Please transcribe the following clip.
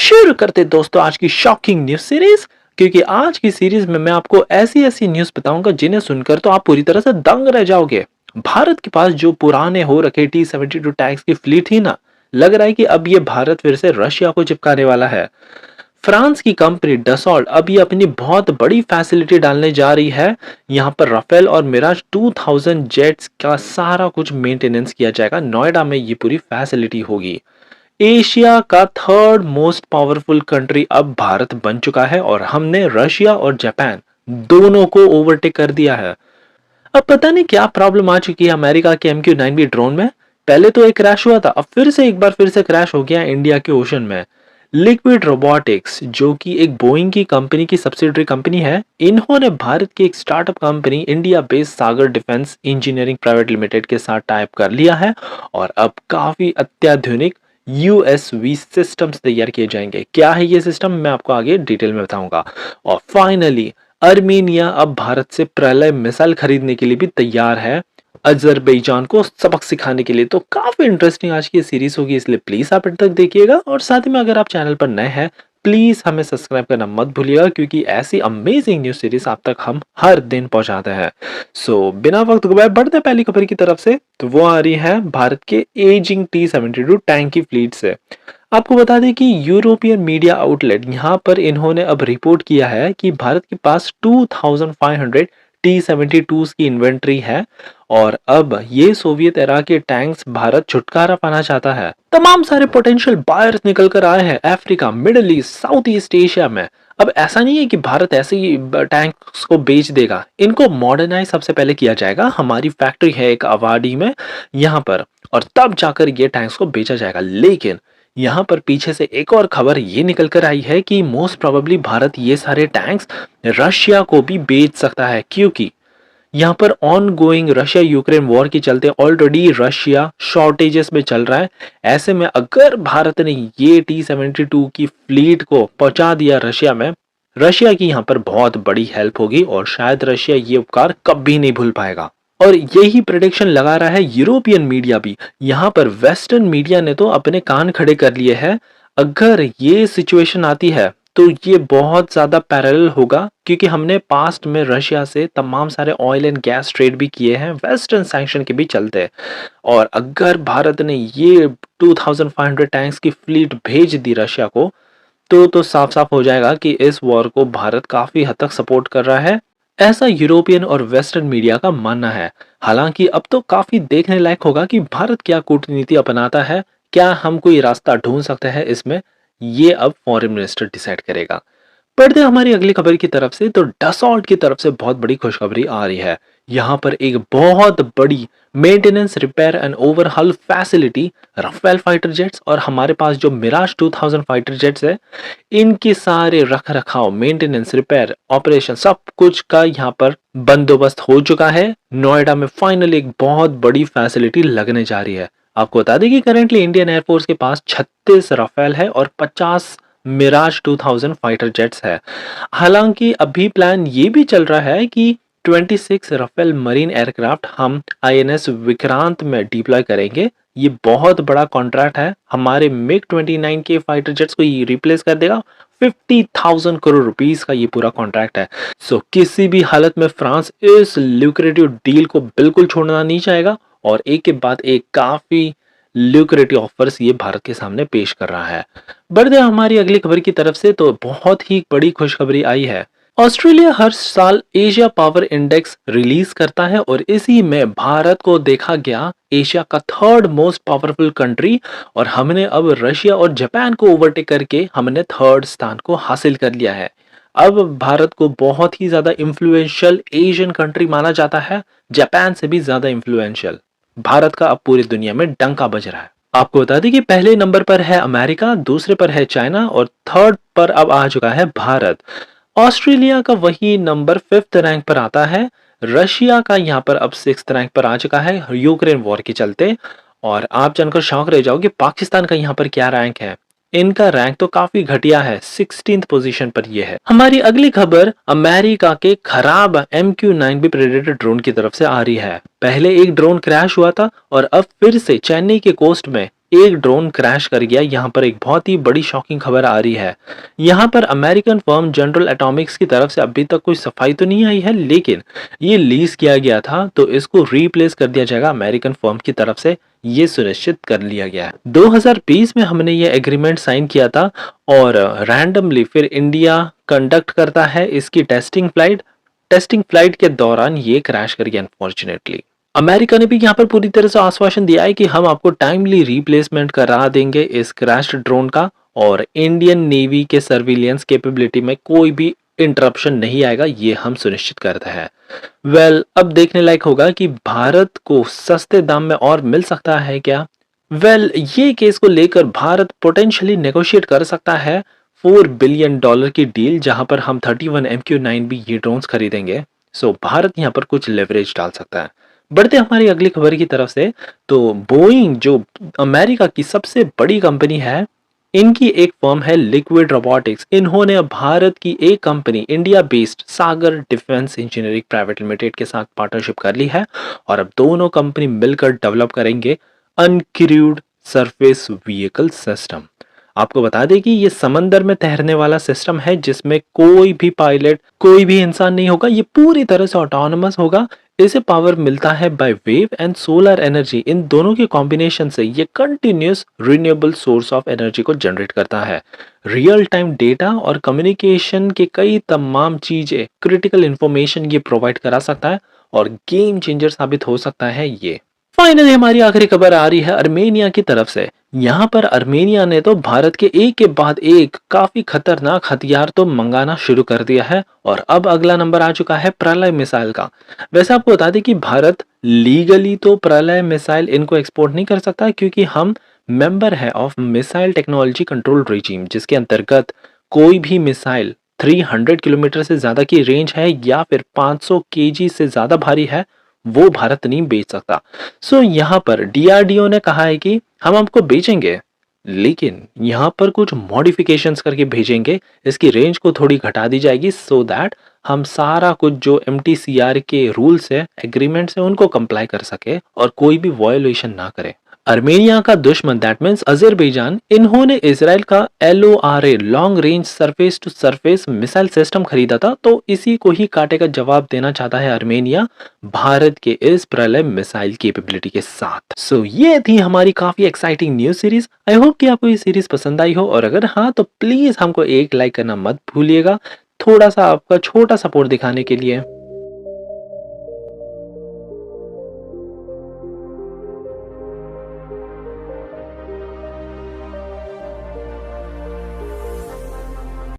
शुरू करते दोस्तों आज की शॉकिंग न्यूज सीरीज। क्योंकि आज की सीरीज में मैं आपको ऐसी ऐसी न्यूज बताऊंगा जिन्हें सुनकर तो आप पूरी तरह से दंग रह जाओगे। भारत के पास जो पुराने हो रखे T-72 टैंक्स की फ्लीट थी ना, लग रहा है कि अब ये भारत फिर से रशिया को चिपकाने वाला है। फ्रांस की कंपनी डसॉल्ट अब ये अपनी बहुत बड़ी फैसिलिटी डालने जा रही है। यहाँ पर राफेल और मिराज 2000 जेट्स का सारा कुछ मेंटेनेंस किया जाएगा। नोएडा में ये पूरी फैसिलिटी होगी। एशिया का थर्ड मोस्ट पावरफुल कंट्री अब भारत बन चुका है और हमने रशिया और जापान दोनों को ओवरटेक कर दिया है। अब पता नहीं क्या प्रॉब्लम आ चुकी है अमेरिका के MQ-9B ड्रोन में। पहले तो एक क्रैश हुआ था, अब फिर से क्रैश हो गया इंडिया के ओशन में। लिक्विड रोबोटिक्स जो कि एक बोइंग की कंपनी की सब्सिडरी कंपनी है, इन्होंने भारत की एक स्टार्टअप कंपनी इंडिया बेस्ड सागर डिफेंस इंजीनियरिंग प्राइवेट लिमिटेड के साथ टाइप कर लिया है और अब काफी अत्याधुनिक USV सिस्टम्स तैयार किए जाएंगे। क्या है ये सिस्टम, मैं आपको आगे डिटेल में बताऊंगा। और फाइनली अर्मेनिया अब भारत से प्रलय मिसाइल खरीदने के लिए भी तैयार है, अजरबैजान को सबक सिखाने के लिए। तो काफी इंटरेस्टिंग आज की सीरीज होगी, इसलिए प्लीज आप अंत तक देखिएगा। और साथ ही में अगर आप चैनल पर नए हैं प्लीज हमें सब्सक्राइब करना मत भूलिएगा, क्योंकि ऐसी अमेजिंग न्यूज सीरीज आप तक हम हर दिन पहुंचाते हैं। सो बिना वक्त गवाए बढ़ते हैं पहली खबर की तरफ से। तो वो आ रही है भारत के एजिंग T-72 टैंक की फ्लीट से। आपको बता दें कि यूरोपियन मीडिया आउटलेट यहाँ पर इन्होंने अब रिपोर्ट किया है कि भारत के पास 2500 T-72 की इन्वेंट्री है और अब ये सोवियत एरा के टैंक्स भारत छुटकारा पाना चाहता है। तमाम सारे पोटेंशियल बायर्स निकल कर आए हैं Africa, middle east, south east Asia में। अब ऐसा नहीं है कि भारत ऐसे ही टैंक्स को बेच देगा, इनको मॉडर्नाइज सबसे पहले किया जाएगा। हमारी फैक्ट्री है एक अवाडी में यहाँ पर, और तब जाकर ये टैंक्स को बेचा जाएगा। लेकिन यहाँ पर पीछे से एक और खबर ये निकल कर आई है कि मोस्ट प्रोबेबली भारत ये सारे टैंक्स रशिया को भी बेच सकता है, क्योंकि यहाँ पर on going Russia Ukraine war के चलते ऑलरेडी रशिया शॉर्टेजेस में चल रहा है। ऐसे में अगर भारत ने ये T-72 की फ्लीट को पहुंचा दिया रशिया में, रशिया की यहाँ पर बहुत बड़ी हेल्प होगी और शायद रशिया ये उपकार कभी नहीं भूल पाएगा। और यही प्रेडिक्शन लगा रहा है यूरोपियन मीडिया भी। यहाँ पर वेस्टर्न मीडिया ने तो अपने कान खड़े कर लिए हैं। अगर ये सिचुएशन आती है तो ये बहुत ज्यादा पैरेलल होगा, क्योंकि हमने पास्ट में रशिया से तमाम सारे ऑयल एंड गैस ट्रेड भी किए हैं वेस्टर्न सैंक्शन के भी चलते। और अगर भारत ने ये 2500 टैंक्स की फ्लीट भेज दी रशिया को, तो साफ साफ हो जाएगा कि इस वॉर को भारत काफी हद तक सपोर्ट कर रहा है। ऐसा यूरोपियन और वेस्टर्न मीडिया का मानना है। हालांकि अब तो काफी देखने लायक होगा कि भारत क्या कूटनीति अपनाता है। क्या हम कोई रास्ता ढूंढ सकते हैं इसमें, ये अब फॉरेन मिनिस्टर डिसाइड करेगा। बढ़ते हमारी अगली खबर की तरफ से। तो डसॉल्ट की तरफ से बहुत बड़ी खुशखबरी आ रही है। यहाँ पर एक बहुत बड़ी maintenance, repair and overhaul facility Rafale fighter jets और हमारे पास जो मिराज 2000 फाइटर जेट्स है, इनके सारे रख रखाव, मेंटेनेंस, रिपेयर, ऑपरेशन सब कुछ का यहाँ पर बंदोबस्त हो चुका है। नोएडा में फाइनली एक बहुत बड़ी फैसिलिटी लगने जा रही है। आपको बता दें कि करेंटली इंडियन एयरफोर्स के पास 36 राफेल है और 50 मिराज 2000 फाइटर जेट्स है। हालांकि अभी प्लान ये भी चल रहा है कि 26 राफेल मरीन एयरक्राफ्ट हम INS विक्रांत में डिप्लॉय करेंगे। ये बहुत बड़ा कॉन्ट्रैक्ट है, हमारे MiG-29 के फाइटर जेट्स को ये रिप्लेस कर देगा। 50,000 करोड़ रुपीस का ये पूरा कॉन्ट्रैक्ट है। सो किसी भी हालत में फ्रांस इस ल्यूक्रेटिव डील को बिल्कुल छोड़ना नहीं चाहेगा और एक के बाद एक काफी ल्यूक्रेटिव ऑफर्स ये भारत के सामने पेश कर रहा है। बढ़ते हमारी अगली खबर की तरफ से। तो बहुत ही बड़ी खुशखबरी आई है। ऑस्ट्रेलिया हर साल एशिया पावर इंडेक्स रिलीज करता है और इसी में भारत को देखा गया एशिया का थर्ड मोस्ट पावरफुल कंट्री, और हमने अब रशिया और जापान को ओवरटेक करके हमने थर्ड स्थान को हासिल कर लिया है। अब भारत को बहुत ही ज्यादा इन्फ्लुएंशियल एशियन कंट्री माना जाता है, जापान से भी ज्यादा इन्फ्लुएंशियल। भारत का अब पूरी दुनिया में डंका बज रहा है। आपको बता दें कि पहले नंबर पर है अमेरिका, दूसरे पर है चाइना और थर्ड पर अब आ चुका है भारत। ऑस्ट्रेलिया का वही नंबर 5th रैंक पर आता है। रशिया का यहाँ पर अब 6th रैंक पर आ चुका है यूक्रेन वॉर के चलते। और आप जानकर शौक रह जाओगे पाकिस्तान का यहाँ पर क्या रैंक है। इनका रैंक तो काफी घटिया है, 16th पोजीशन पर यह है। हमारी अगली खबर अमेरिका के खराब MQ-9B प्रेडेटर ड्रोन की तरफ से आ रही है। पहले एक ड्रोन क्रैश हुआ था और अब फिर से चेन्नई के कोस्ट में एक ड्रोन क्रैश कर गया। यहाँ पर एक बहुत ही बड़ी शॉकिंग खबर आ रही है। यहाँ पर अमेरिकन फर्म जनरल एटॉमिक्स की तरफ से अभी तक कोई सफाई तो नहीं आई है, लेकिन ये लीज किया गया था तो इसको रिप्लेस कर दिया जाएगा अमेरिकन फर्म की तरफ से, ये सुनिश्चित कर लिया गया है। 2020 में हमने ये एग्रीमेंट साइन किया था और रैंडमली फिर इंडिया कंडक्ट करता है इसकी टेस्टिंग फ्लाइट के दौरान ये क्रैश कर गया अनफॉर्चुनेटली। अमेरिका ने भी यहाँ पर पूरी तरह से आश्वासन दिया है कि हम आपको टाइमली रिप्लेसमेंट करा देंगे इस क्रैश्ड ड्रोन का, और इंडियन नेवी के सर्विलियंस कैपेबिलिटी में कोई भी इंटरप्शन नहीं आएगा, ये हम सुनिश्चित करते हैं। अब देखने लायक होगा कि भारत को सस्ते दाम में और मिल सकता है क्या। ये केस को लेकर भारत पोटेंशियली नेगोशिएट कर सकता है $4 बिलियन की डील, जहां पर हम 31 MQ-9 भी ये ड्रोन्स खरीदेंगे। भारत यहां पर कुछ लेवरेज डाल सकता है। बढ़ते हमारी अगली खबर की तरफ से, तो बोइंग जो अमेरिका की सबसे बड़ी कंपनी है, इनकी एक फर्म है लिक्विड रोबोटिक्स। इन्होंने अब भारत की एक कंपनी इंडिया बेस्ड सागर डिफेंस इंजीनियरिंग प्राइवेट लिमिटेड के साथ पार्टनरशिप कर ली है और अब दोनों कंपनी मिलकर डेवलप करेंगे अनक्रूड सरफेस व्हीकल सिस्टम। आपको बता दें कि ये समंदर में तैरने वाला सिस्टम है जिसमें कोई भी पायलट, कोई भी इंसान नहीं होगा। ये पूरी तरह से ऑटोनोमस होगा। इसे पावर मिलता है by wave and solar energy. इन दोनों के कॉम्बिनेशन से ये continuous renewable source of energy को जनरेट करता है। रियल टाइम डेटा और कम्युनिकेशन के कई तमाम चीजें, क्रिटिकल इंफॉर्मेशन ये प्रोवाइड करा सकता है और गेम चेंजर साबित हो सकता है ये। फाइनली हमारी आखिरी खबर आ रही है अर्मेनिया की तरफ से। यहाँ पर अर्मेनिया ने तो भारत के बाद एक काफी खतरनाक हथियार तो मंगाना शुरू कर दिया है और अब अगला नंबर आ चुका है प्रलय मिसाइल का। वैसे आपको बता दें कि भारत लीगली तो प्रलय मिसाइल इनको एक्सपोर्ट नहीं कर सकता, क्योंकि हम मेंबर है of missile technology control regime, जिसके अंतर्गत कोई भी मिसाइल 300 किलोमीटर से ज्यादा की रेंज है या फिर 500 केजी से ज्यादा भारी है, वो भारत नहीं बेच सकता। यहाँ पर डीआरडीओ ने कहा है कि हम आपको बेचेंगे, लेकिन यहाँ पर कुछ मॉडिफिकेशंस करके भेजेंगे। इसकी रेंज को थोड़ी घटा दी जाएगी सो दैट हम सारा कुछ जो MTCR के रूल्स है, एग्रीमेंट्स है, उनको कंप्लाई कर सके और कोई भी वायोलेशन ना करे। अर्मेनिया का दुश्मन दैट मीन्स अजरबैजान, इन्होंने इसराइल का LORA long range surface to surface missile system खरीदा था, तो इसी को ही काटे का जवाब देना चाहता है अर्मेनिया भारत के इस प्रलय मिसाइल कैपेबिलिटी के साथ। ये थी हमारी काफी exciting news series. I hope कि आपको ये सीरीज पसंद आई हो, और अगर हाँ तो प्लीज हमको एक लाइक करना मत भूलिएगा, थोड़ा सा आपका छोटा सपोर्ट दिखाने के लिए।